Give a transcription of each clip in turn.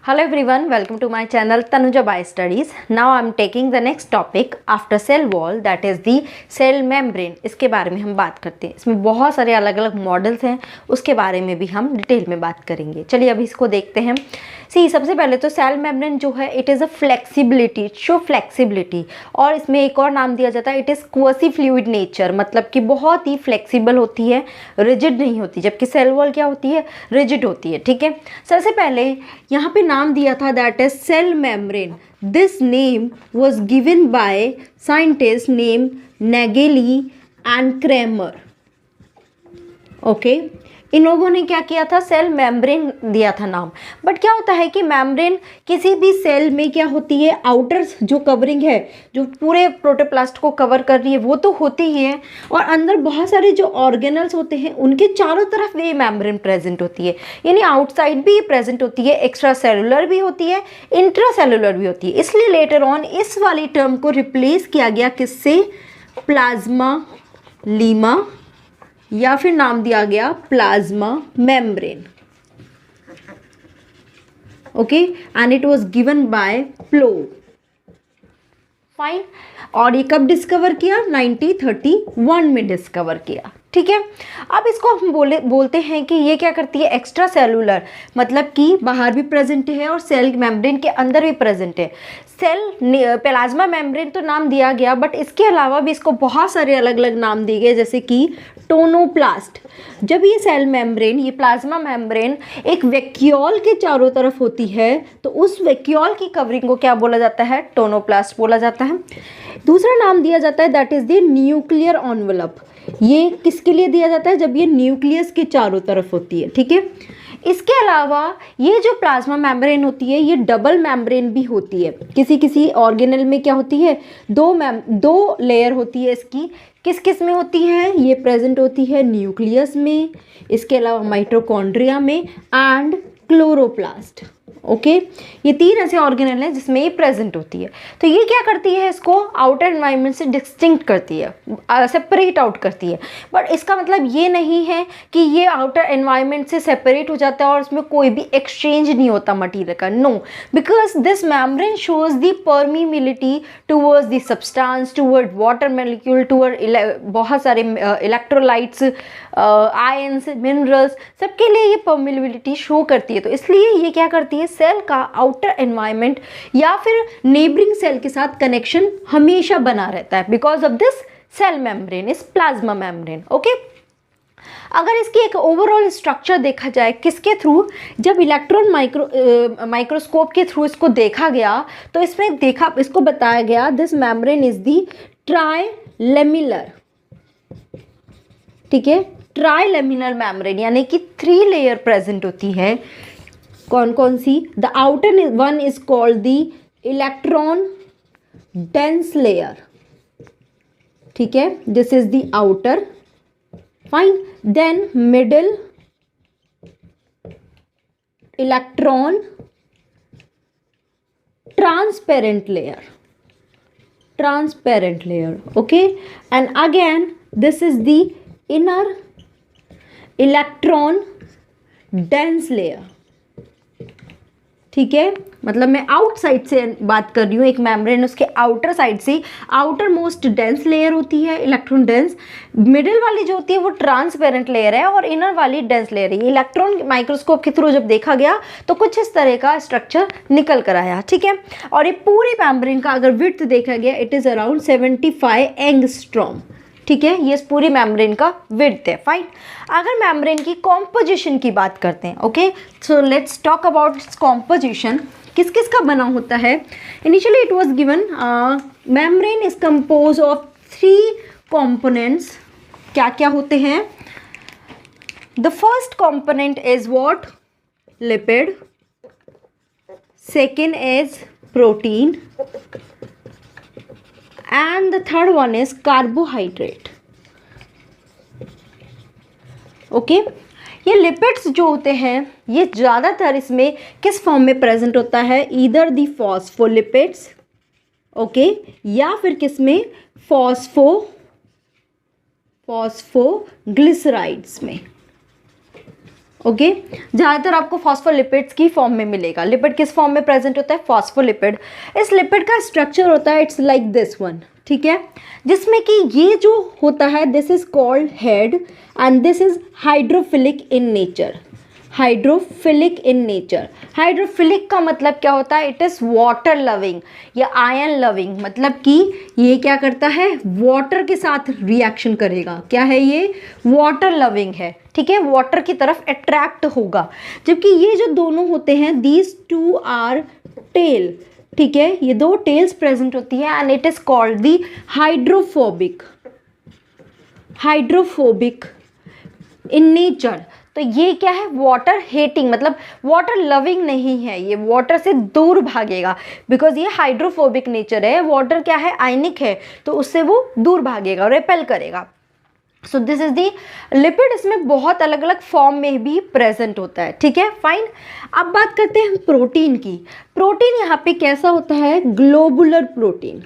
Hello everyone, welcome to my channel Tanuja Bio Studies. Now I am taking the next topic after cell wall, that is the cell membrane. इसके बारे में हम बात करते हैं. इसमें बहुत सारे अलग अलग मॉडल्स हैं, उसके बारे में भी हम डिटेल में बात करेंगे. चलिए अभी इसको देखते हैं. सबसे पहले तो सेल मेम्ब्रेन जो है it is a flexibility, show flexibility, और इसमें एक और नाम दिया जाता है इट इज़ क्वसी फ्लूइड नेचर, मतलब कि बहुत ही फ्लेक्सिबल होती है, रिजिड नहीं होती, जबकि सेल वॉल क्या होती है, रिजिड होती है. ठीक है, सबसे पहले यहाँ पे नाम दिया था that is cell membrane. This name was given by scientist name Nageli and Cramer. Okay, इन लोगों ने क्या किया था, सेल मेम्ब्रेन दिया था नाम. बट क्या होता है कि मेम्ब्रेन किसी भी सेल में क्या होती है, आउटर जो कवरिंग है, जो पूरे प्रोटोप्लास्ट को कवर कर रही है, वो तो होती ही है, और अंदर बहुत सारे जो ऑर्गेनल्स होते हैं उनके चारों तरफ ये मेम्ब्रेन प्रेजेंट होती है. यानी आउटसाइड भी प्रेजेंट होती है, एक्स्ट्रा सेलुलर भी होती है, इंट्रा सेलुलर भी होती है. इसलिए लेटर ऑन इस वाली टर्म को रिप्लेस किया गया किससे, प्लाज्मा लीमा, या फिर नाम दिया गया plasma membrane. Okay, and it was given by Plowe. Fine. और ये कब डिस्कवर किया, 1931 में डिस्कवर किया. ठीक है, अब इसको हम बोलते हैं कि ये क्या करती है, एक्स्ट्रा सेलुलर, मतलब कि बाहर भी प्रेजेंट है और सेल मेम्ब्रेन के अंदर भी प्रेजेंट है. सेल प्लाज्मा मेम्ब्रेन तो नाम दिया गया, बट इसके अलावा भी इसको बहुत सारे अलग अलग नाम दिए गए, जैसे कि टोनोप्लास्ट. जब ये सेल मेम्ब्रेन, ये प्लाज्मा मेम्ब्रेन एक वैक्यूल के चारों तरफ होती है, तो उस वैक्यूल की कवरिंग को क्या बोला जाता है, टोनोप्लास्ट बोला जाता है. दूसरा नाम दिया जाता है that is the nuclear envelope. ये किसके लिए दिया जाता है, जब ये न्यूक्लियस के चारों तरफ होती है. ठीक है, इसके अलावा ये जो प्लाज्मा मेम्ब्रेन होती है ये डबल मेम्ब्रेन भी होती है. किसी किसी ऑर्गेनल में क्या होती है, दो लेयर होती है इसकी. किस किस में होती है, ये प्रेजेंट होती है न्यूक्लियस में, इसके अलावा माइटोकॉन्ड्रिया में एंड क्लोरोप्लास्ट. ओके, ये तीन ऐसे ऑर्गेनल हैं जिसमें ये प्रेजेंट होती है. तो ये क्या करती है, इसको आउटर एनवायरनमेंट से डिस्टिंक्ट करती है, सेपरेट आउट करती है. बट इसका मतलब ये नहीं है कि ये आउटर एनवायरनमेंट से सेपरेट हो जाता है और उसमें कोई भी एक्सचेंज नहीं होता मटीरियल का. No, because this membrane shows the permeability towards the substance, toward water molecule, toward बहुत सारे इलेक्ट्रोलाइट्स, आयंस, मिनरल्स, सबके लिए ये परमीबिलिटी शो करती है. तो इसलिए ये क्या करती है, सेल का आउटर एनवायरनमेंट या फिर नेबरिंग सेल के साथ कनेक्शन हमेशा बना रहता है. Because of this cell membrane is plasma membrane. Okay, अगर इसकी एक ओवरऑल स्ट्रक्चर देखा जाए किसके थ्रू, जब इलेक्ट्रॉन माइक्रोस्कोप के थ्रू इसको देखा गया, तो इसमें इसको बताया गया दिस मेम्ब्रेन इज दी ट्राइलेमिनर. ठीक है, ट्राइलेमिनर मेम्ब्रेन, यानी कि 3 लेयर प्रेजेंट होती है. कौन कौन सी, the outer one is called the electron dense layer. ठीक है, this is the outer. Fine. Then middle electron transparent layer. Okay, and again this is the inner electron dense layer. ठीक है, मतलब मैं आउटसाइड से बात कर रही हूँ, एक मेम्ब्रेन उसके आउटर साइड से आउटर मोस्ट डेंस लेयर होती है इलेक्ट्रॉन डेंस. मिडिल वाली जो होती है वो ट्रांसपेरेंट लेयर है, और इनर वाली डेंस लेयर है. ये इलेक्ट्रॉन माइक्रोस्कोप के थ्रू जब देखा गया तो कुछ इस तरह का स्ट्रक्चर निकल कर आया. ठीक है, और ये पूरी मेम्ब्रेन का अगर विड्थ देखा गया इट इज़ अराउंड 75 एंगस्ट्रॉम. ठीक है, ये पूरी मेम्ब्रेन का विड्थ है. फाइन. अगर मेम्ब्रेन की कॉम्पोजिशन की बात करते हैं, okay, so let's talk about its composition. किस किस का बना होता है. Initially it was given membrane is compose of 3 components. क्या क्या होते हैं, the first component is what, lipid. Second is protein, and the third one is carbohydrate. Okay, ये लिपिड्स जो होते हैं ये ज़्यादातर इसमें किस फॉर्म में प्रेजेंट होता है, ईदर दी फॉस्फोलिपिड्स, ओके, या फिर किस में, फॉस्फोग्लिसराइड्स में. ओके ज़्यादातर आपको फॉस्फोलिपिड्स की फॉर्म में मिलेगा। लिपिड किस फॉर्म में प्रेजेंट होता है? फॉस्फोलिपिड। इस लिपिड का स्ट्रक्चर होता है इट्स लाइक दिस वन, ठीक है, जिसमें कि ये जो होता है this is called head and this is hydrophilic in nature. Hydrophilic in nature, hydrophilic का मतलब क्या होता है? इट इज़ वाटर लविंग या आयन लविंग, मतलब कि ये क्या करता है? वाटर के साथ रिएक्शन करेगा। क्या है ये? वाटर लविंग है, ठीक है, वाटर की तरफ अट्रैक्ट होगा। जबकि ये जो दोनों होते हैं दीज टू आर टेल, ठीक है, ये दो टेल्स प्रेजेंट होती है and it is called the hydrophobic. Hydrophobic in nature, तो ये क्या है? वाटर हेटिंग, मतलब वाटर लविंग नहीं है, ये वाटर से दूर भागेगा बिकॉज ये हाइड्रोफोबिक नेचर है। वाटर क्या है? आयनिक है, तो उससे वो दूर भागेगा, रेपेल करेगा। सो दिस इज दी लिपिड। इसमें बहुत अलग अलग फॉर्म में भी प्रेजेंट होता है, ठीक है, फाइन। अब बात करते हैं हम प्रोटीन की। प्रोटीन यहाँ पे कैसा होता है? Globular protein.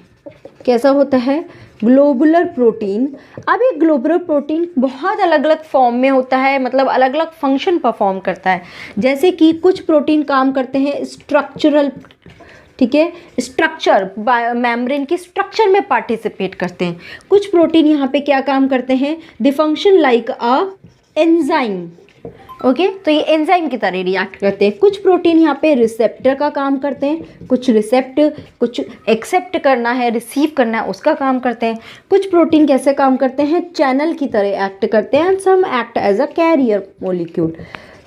कैसा होता है? Globular protein. अब ये ग्लोबुलर प्रोटीन बहुत अलग अलग फॉर्म में होता है, मतलब अलग अलग फंक्शन परफॉर्म करता है। जैसे कि कुछ प्रोटीन काम करते हैं स्ट्रक्चरल, ठीक है, स्ट्रक्चर मेम्ब्रेन की स्ट्रक्चर में पार्टिसिपेट करते हैं। कुछ प्रोटीन यहाँ पे क्या काम करते हैं? They function like a enzyme, okay, तो ये एंजाइम की तरह रिएक्ट करते हैं। कुछ प्रोटीन यहाँ पे रिसेप्टर का काम करते हैं, कुछ कुछ एक्सेप्ट करना है, रिसीव करना है, उसका काम करते हैं। कुछ प्रोटीन कैसे काम करते हैं? चैनल की तरह एक्ट करते हैं and some act as a carrier molecule.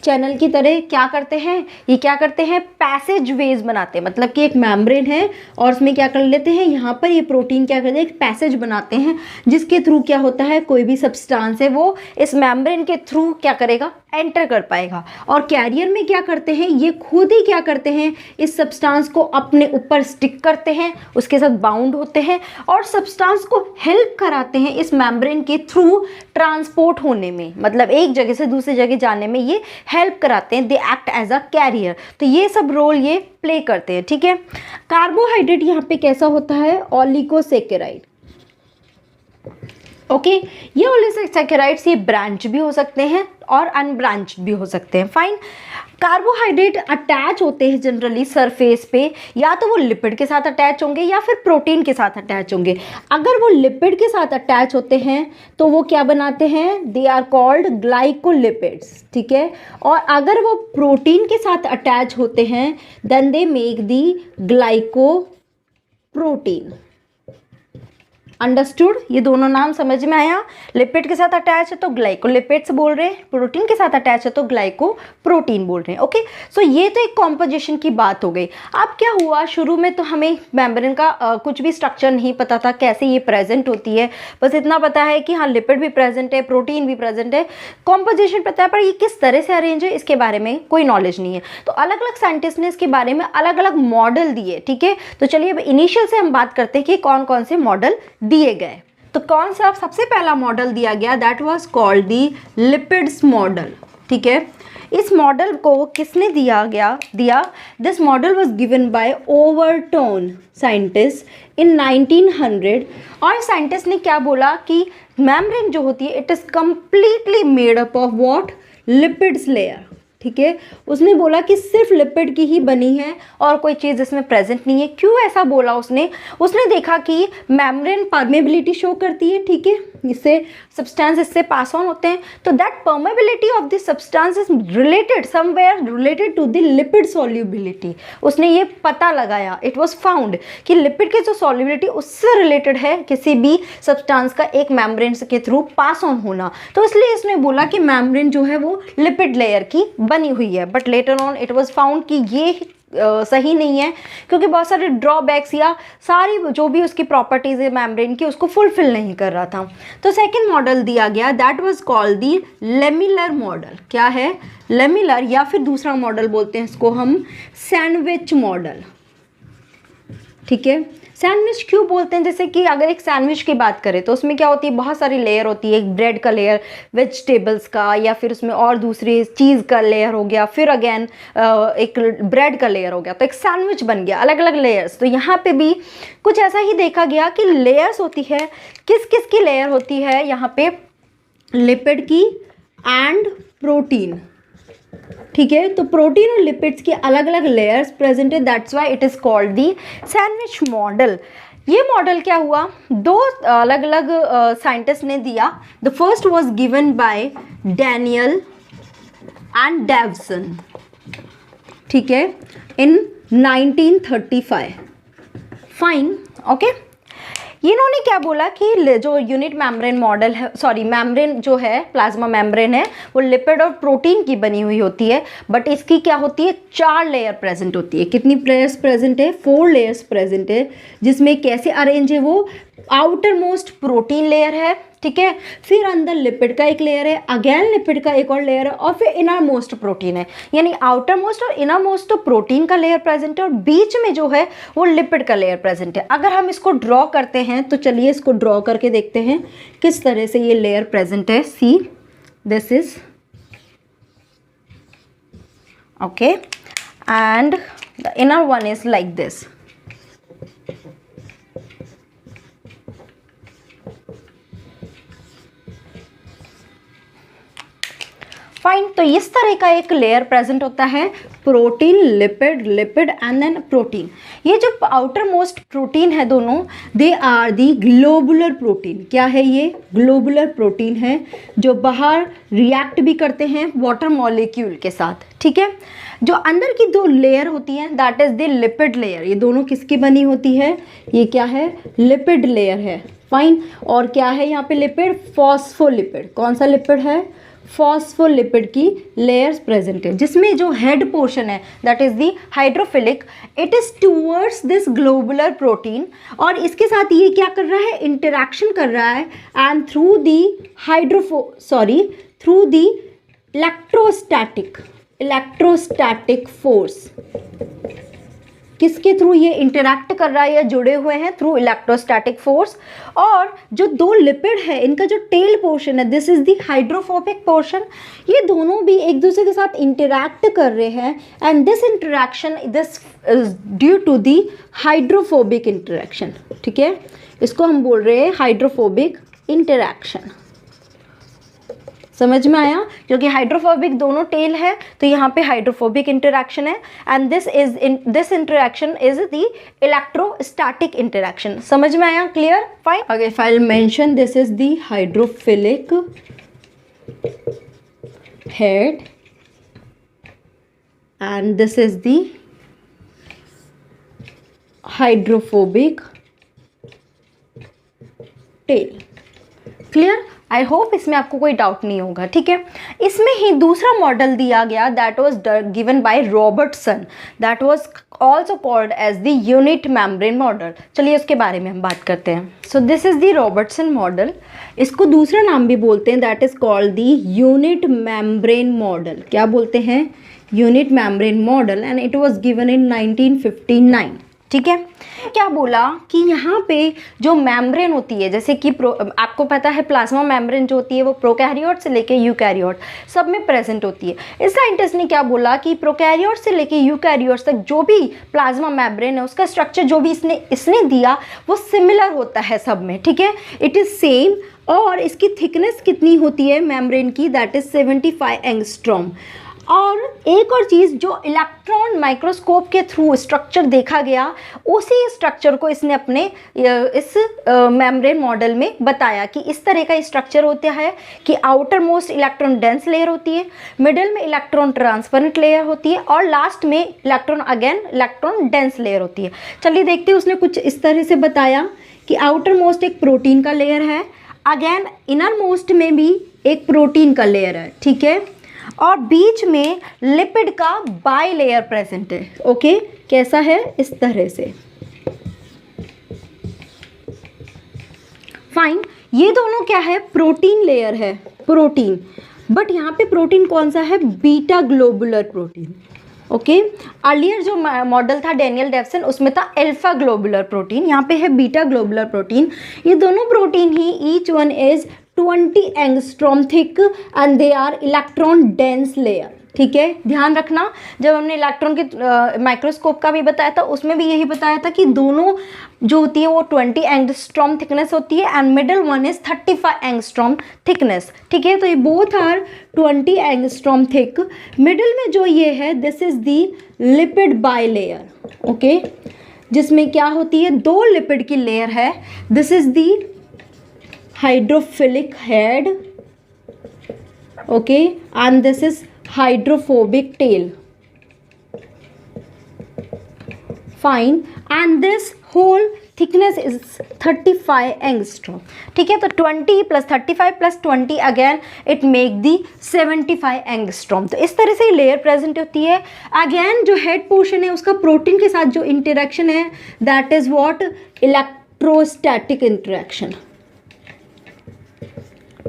Channel की तरह क्या करते हैं? ये क्या करते हैं? पैसेज वेज बनाते हैं, मतलब कि एक मेम्ब्रेन है और उसमें क्या कर लेते हैं, यहाँ पर ये प्रोटीन क्या करते हैं? एक पैसेज बनाते हैं जिसके थ्रू क्या होता है? कोई भी सब्सटेंस है वो इस मेम्ब्रेन के थ्रू क्या करेगा? एंटर कर पाएगा। और कैरियर में क्या करते हैं? ये खुद ही क्या करते हैं? इस सब्सटेंस को अपने ऊपर स्टिक करते हैं, उसके साथ बाउंड होते हैं और सब्सटेंस को हेल्प कराते हैं इस मेम्ब्रेन के थ्रू ट्रांसपोर्ट होने में, मतलब एक जगह से दूसरी जगह जाने में ये हेल्प कराते हैं। They act as a carrier, तो ये सब रोल ये प्ले करते हैं, ठीक है। कार्बोहाइड्रेट यहाँ पे कैसा होता है? ओलिगोसैकेराइड, ओके, ये ओलिगोसैकेराइड्स ये ब्रांच भी हो सकते हैं और अनब्रांच भी हो सकते हैं, फाइन। कार्बोहाइड्रेट अटैच होते हैं जनरली सरफेस पे, या तो वो लिपिड के साथ अटैच होंगे या फिर प्रोटीन के साथ अटैच होंगे। अगर वो लिपिड के साथ अटैच होते हैं तो वो क्या बनाते हैं? दे आर कॉल्ड ग्लाइकोलिपिड्स, ठीक है। और अगर वो प्रोटीन के साथ अटैच होते हैं then they make the glycoprotein. Understood? ये दोनों नाम समझ में आया? लिपिड के साथ अटैच है तो ग्लाइकोलिपिड्स बोल रहे हैं, प्रोटीन के साथ अटैच है तो ग्लाइकोप्रोटीन बोल रहे हैं, ओके। सो ये तो एक कॉम्पोजिशन की बात हो गई। अब क्या हुआ, शुरू में तो हमें मेम्ब्रेन का कुछ भी स्ट्रक्चर नहीं पता था, कैसे ये प्रेजेंट होती है, बस इतना पता है कि हाँ लिपिड भी प्रेजेंट है, प्रोटीन भी प्रेजेंट है, कॉम्पोजिशन पता है, पर ये किस तरह से अरेंज है इसके बारे में कोई नॉलेज नहीं है। तो अलग अलग साइंटिस्ट ने इसके बारे में अलग अलग मॉडल दिए, ठीक है। तो चलिए अब इनिशियल से हम बात करते हैं कि कौन कौन से मॉडल दिए गए। तो कौन सा सबसे पहला मॉडल दिया गया? That was called the lipids model, ठीक है। इस मॉडल को किसने दिया? This model was given bye overtone scientist in 1900। और साइंटिस्ट ने क्या बोला कि मेम्ब्रेन जो होती है it is completely made up of what? Lipids layer, ठीक है। उसने बोला कि सिर्फ लिपिड की ही बनी है और कोई चीज़ इसमें प्रेजेंट नहीं है। क्यों ऐसा बोला उसने देखा कि मेम्ब्रेन परमेबिलिटी शो करती है, ठीक है, इससे सब्सटेंस इससे पास ऑन होते हैं, तो that permeability of this substance is related somewhere related to the lipid solubility. उसने ये पता लगाया, इट वाज फाउंड कि लिपिड की जो सॉल्युबिलिटी उससे रिलेटेड है किसी भी सब्सटेंस का एक मेम्ब्रेन के थ्रू पास ऑन होना। तो इसलिए इसने बोला कि मेम्ब्रेन जो है वो लिपिड लेयर की बनी हुई है। But later on it was found कि ये सही नहीं है, क्योंकि बहुत सारे ड्रॉबैक्स या सारी जो भी उसकी प्रॉपर्टीज है मेम्ब्रेन की उसको फुलफिल नहीं कर रहा था। तो सेकंड मॉडल दिया गया, that was called the lamellar model. क्या है? लेमिलर, या फिर दूसरा मॉडल बोलते हैं इसको हम सैंडविच मॉडल, ठीक है। सैंडविच क्यों बोलते हैं? जैसे कि अगर एक सैंडविच की बात करें तो उसमें क्या होती है, बहुत सारी लेयर होती है। एक ब्रेड का लेयर, वेजिटेबल्स का, या फिर उसमें और दूसरी चीज़ का लेयर हो गया, फिर अगेन एक ब्रेड का लेयर हो गया, तो एक सैंडविच बन गया, अलग अलग लेयर्स। तो यहाँ पे भी कुछ ऐसा ही देखा गया कि लेयर्स होती है। किस किस की लेयर होती है यहाँ पे? लिपिड की एंड प्रोटीन, ठीक है, तो प्रोटीन और लिपिड्स की अलग अलग लेयर्स प्रेजेंट है, that's why it is called the sandwich model. ये मॉडल क्या हुआ, दो अलग अलग साइंटिस्ट ने दिया। The first was given bye Daniel and Dawson, ठीक है, इन 1935। Fine, okay. इन्होंने क्या बोला कि जो यूनिट मेम्ब्रेन मॉडल है, सॉरी मेम्ब्रेन जो है, प्लाज्मा मेम्ब्रेन है, वो लिपिड और प्रोटीन की बनी हुई होती है, बट इसकी क्या होती है, 4 लेयर प्रेजेंट होती है। कितनी लेयर्स प्रेजेंट है, 4 लेयर्स प्रेजेंट है, जिसमें कैसे अरेंज है वो, आउटर मोस्ट प्रोटीन लेयर है, ठीक है, फिर अंदर लिपिड का एक लेयर है, अगेन लिपिड का एक और लेयर है, और फिर इनर मोस्ट प्रोटीन है। यानी आउटर मोस्ट और इनर मोस्ट तो प्रोटीन का लेयर प्रेजेंट है, और बीच में जो है वो लिपिड का लेयर प्रेजेंट है। अगर हम इसको ड्रॉ करते हैं तो चलिए इसको ड्रॉ करके देखते हैं किस तरह से ये लेयर प्रेजेंट है। See this is okay, and the inner one is like this. Fine, तो इस तरह का एक लेयर प्रेजेंट होता है, protein lipid, lipid and then protein. ये जो आउटर मोस्ट प्रोटीन है दोनों, they are the globular protein. क्या है ये, ग्लोबुलर प्रोटीन है, जो बाहर रिएक्ट भी करते हैं वाटर मॉलिक्यूल के साथ, ठीक है। जो अंदर की 2 लेयर होती हैं, that is the lipid layer. ये दोनों किसकी बनी होती है, ये क्या है, लिपिड लेयर है। फाइन, और क्या है यहाँ पे लिपिड, फॉस्फोलिपिड। कौन सा लिपिड है, फॉस्फोलिपिड की लेयर्स प्रेजेंट है, जिसमें जो हेड पोर्शन है that is the hydrophilic, it is towards this globular protein, और इसके साथ ये क्या कर रहा है, इंटरैक्शन कर रहा है, and through the electrostatic force, किसके थ्रू ये इंटरैक्ट कर रहा है या जुड़े हुए हैं, थ्रू इलेक्ट्रोस्टैटिक फोर्स। और जो 2 लिपिड है, इनका जो टेल पोर्शन है, this is the hydrophobic portion, ये दोनों भी एक दूसरे के साथ इंटरैक्ट कर रहे हैं, and this interaction this is due to the hydrophobic interaction, ठीक है। इसको हम बोल रहे हैं हाइड्रोफोबिक इंटरैक्शन। समझ में आया, क्योंकि हाइड्रोफोबिक दोनों टेल है, तो यहाँ पे हाइड्रोफोबिक इंटरैक्शन है, and this interaction is the electrostatic interaction. समझ में आया, क्लियर, फाइन। अगर if I mention this is the hydrophilic head and this is the hydrophobic tell, clear. I hope इसमें आपको कोई डाउट नहीं होगा, ठीक है। इसमें ही दूसरा मॉडल दिया गया, that was given by Robertson, that was also called as the unit membrane model. चलिए उसके बारे में हम बात करते हैं। So this is the Robertson model, इसको दूसरा नाम भी बोलते हैं, that is called the unit membrane model. क्या बोलते हैं, unit membrane model, and it was given in 1959, ठीक है। क्या बोला कि यहाँ पे जो मेम्ब्रेन होती है, जैसे कि आपको पता है प्लाज्मा मेम्ब्रेन जो होती है वो प्रोकैरियोट से लेके यूकैरियोट सब में प्रेजेंट होती है। इस साइंटिस्ट ने क्या बोला कि प्रोकैरियोट से लेके यूकैरियोट तक जो भी प्लाज्मा मेम्ब्रेन है, उसका स्ट्रक्चर जो भी इसने दिया वो सिमिलर होता है सब में, ठीक है, इट इज़ सेम। और इसकी थिकनेस कितनी होती है मेम्ब्रेन की, दैट इज़ 75 एंगस्ट्रॉम। और एक और चीज़, जो इलेक्ट्रॉन माइक्रोस्कोप के थ्रू स्ट्रक्चर देखा गया, उसी स्ट्रक्चर को इसने अपने इस मेम्ब्रेन मॉडल में बताया कि इस तरह का स्ट्रक्चर होता है कि outer most electron dense layer होती है, मिडिल में इलेक्ट्रॉन ट्रांसपेरेंट लेयर होती है, और लास्ट में इलेक्ट्रॉन डेंस लेयर होती है। चलिए देखते हैं, उसने कुछ इस तरह से बताया कि आउटर मोस्ट एक प्रोटीन का लेयर है, अगेन इनर मोस्ट में भी एक प्रोटीन का लेयर है, ठीक है, और बीच में लिपिड का बाई लेयर प्रेजेंट है। ओके, कैसा है, इस तरह से। फाइन, ये दोनों क्या है, प्रोटीन लेयर है, प्रोटीन, बट यहाँ पे प्रोटीन कौन सा है, beta globular protein. Okay, earlier जो मॉडल था डैनियल डेवसन, उसमें था अल्फा ग्लोबुलर प्रोटीन, यहाँ पे है बीटा ग्लोबुलर प्रोटीन। ये दोनों प्रोटीन ही each one is 20 angstrom thick and they are electron dense layer, ठीक है, ध्यान रखना जब हमने इलेक्ट्रॉन के माइक्रोस्कोप का भी बताया था उसमें भी यही बताया था कि दोनों जो होती है वो 20 एंगस्ट्रॉम थिकनेस होती है and middle one is 35 angstrom thickness. ठीक है, तो ये both are 20 angstrom thick. Middle में जो ये है this is the lipid bilayer, okay, जिसमें क्या होती है, दो लिपिड की लेयर है। This is the hydrophilic head, okay, and this is hydrophobic tail, fine, and this whole thickness is 35 angstrom। ठीक है, तो 20 plus 35 plus 20 again it make the 75 angstrom। तो इस तरह से लेयर प्रेजेंट होती है। अगेन जो हेड पोर्शन है उसका प्रोटीन के साथ जो इंटरेक्शन है that is what, electrostatic interaction.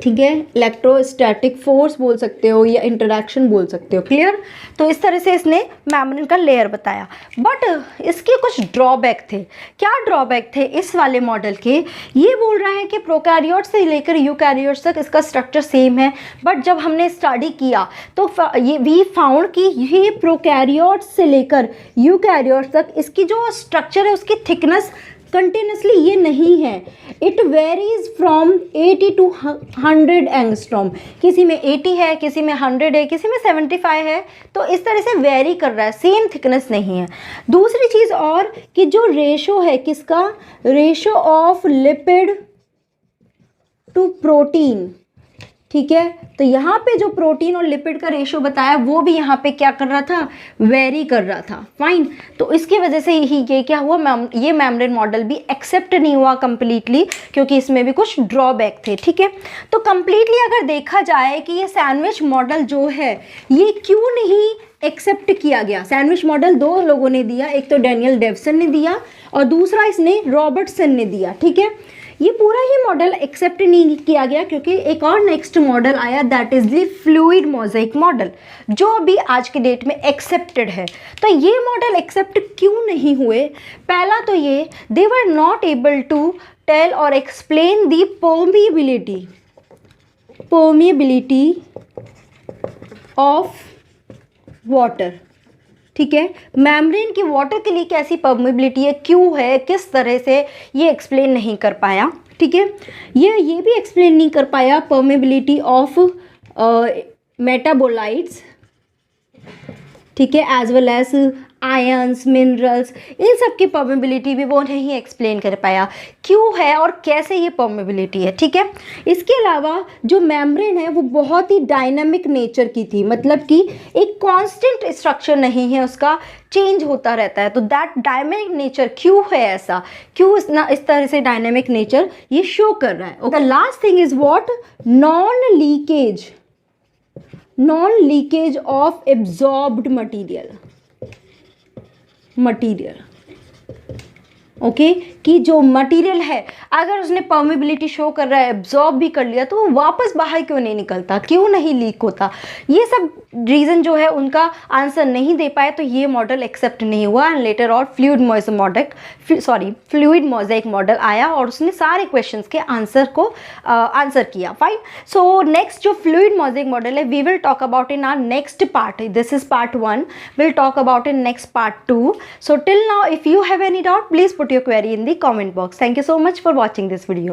ठीक है, इलेक्ट्रोस्टैटिक फोर्स बोल सकते हो या इंटरेक्शन बोल सकते हो। क्लियर? तो इस तरह से इसने मेम्ब्रेन का लेयर बताया। बट इसके कुछ ड्रॉबैक थे। क्या ड्रॉबैक थे इस वाले मॉडल के? ये बोल रहा है कि प्रोकैरियोट से लेकर यूकैरियोट्स तक इसका स्ट्रक्चर सेम है, बट जब हमने स्टडी किया तो ये वी फाउंड कि ये प्रोकैरियोट्स से लेकर यूकैरियोट्स तक इसकी जो स्ट्रक्चर है उसकी थिकनेस कंटिन्यूसली ये नहीं है। It varies from 80 to 100 angstrom. किसी में 80 है, किसी में 100 है, किसी में 75 है। तो इस तरह से वेरी कर रहा है, सेम थिकनेस नहीं है। दूसरी चीज़ और कि जो रेशो है किसका, ratio of lipid to protein. ठीक है, तो यहाँ पे जो प्रोटीन और लिपिड का रेशो बताया वो भी यहाँ पे क्या कर रहा था, वेरी कर रहा था। फाइन, तो इसकी वजह से ही ये क्या हुआ, ये मेम्ब्रेन मॉडल भी एक्सेप्ट नहीं हुआ कंप्लीटली, क्योंकि इसमें भी कुछ ड्रॉबैक थे। ठीक है, तो कंप्लीटली अगर देखा जाए कि ये सैंडविच मॉडल जो है ये क्यों नहीं एक्सेप्ट किया गया। सैंडविच मॉडल दो लोगों ने दिया, एक तो डैनियल डेवसन ने दिया और दूसरा इसने रॉबर्टसन ने दिया। ठीक है, ये पूरा ही मॉडल एक्सेप्ट नहीं किया गया क्योंकि एक और नेक्स्ट मॉडल आया that is the fluid mosaic model, जो अभी आज के डेट में एक्सेप्टेड है। तो ये मॉडल एक्सेप्ट क्यों नहीं हुए? पहला तो ये they were not able to tell और explain the permeability of water. ठीक है, मेम्ब्रेन की वाटर के लिए कैसी परमिबिलिटी है, क्यों है, किस तरह से, ये एक्सप्लेन नहीं कर पाया। ठीक है, ये भी एक्सप्लेन नहीं कर पाया परमिबिलिटी ऑफ मेटाबोलाइट्स। ठीक है, as well as ions, minerals, इन सब की परमेबिलिटी भी वो नहीं एक्सप्लेन कर पाया क्यों है और कैसे ये परमेबिलिटी है। ठीक है, इसके अलावा जो मेम्ब्रेन है वो बहुत ही डायनामिक नेचर की थी, मतलब कि एक कांस्टेंट स्ट्रक्चर नहीं है, उसका चेंज होता रहता है। तो दैट डायनामिक नेचर क्यों है, ऐसा क्यों इस तरह से डायनामिक नेचर ये शो कर रहा है। The last thing is what, non leakage of absorbed material. Okay, कि जो मटेरियल है अगर उसने परमिबिलिटी शो कर रहा है, एब्जॉर्ब भी कर लिया, तो वो वापस बाहर क्यों नहीं निकलता, क्यों नहीं लीक होता, ये सब रीज़न जो है उनका आंसर नहीं दे पाए। तो ये मॉडल एक्सेप्ट नहीं हुआ एंड लेटर और फ्लूइड मोज़ेक मॉडल आया और उसने सारे क्वेश्चंस के आंसर किया। फाइन, सो नेक्स्ट जो फ्लूइड मोज़ेक मॉडल है we will talk about in our next part. This is part 1, will talk about in next part 2. So till now if you have any doubt please put your query in the comment box. Thank you so much for watching this video.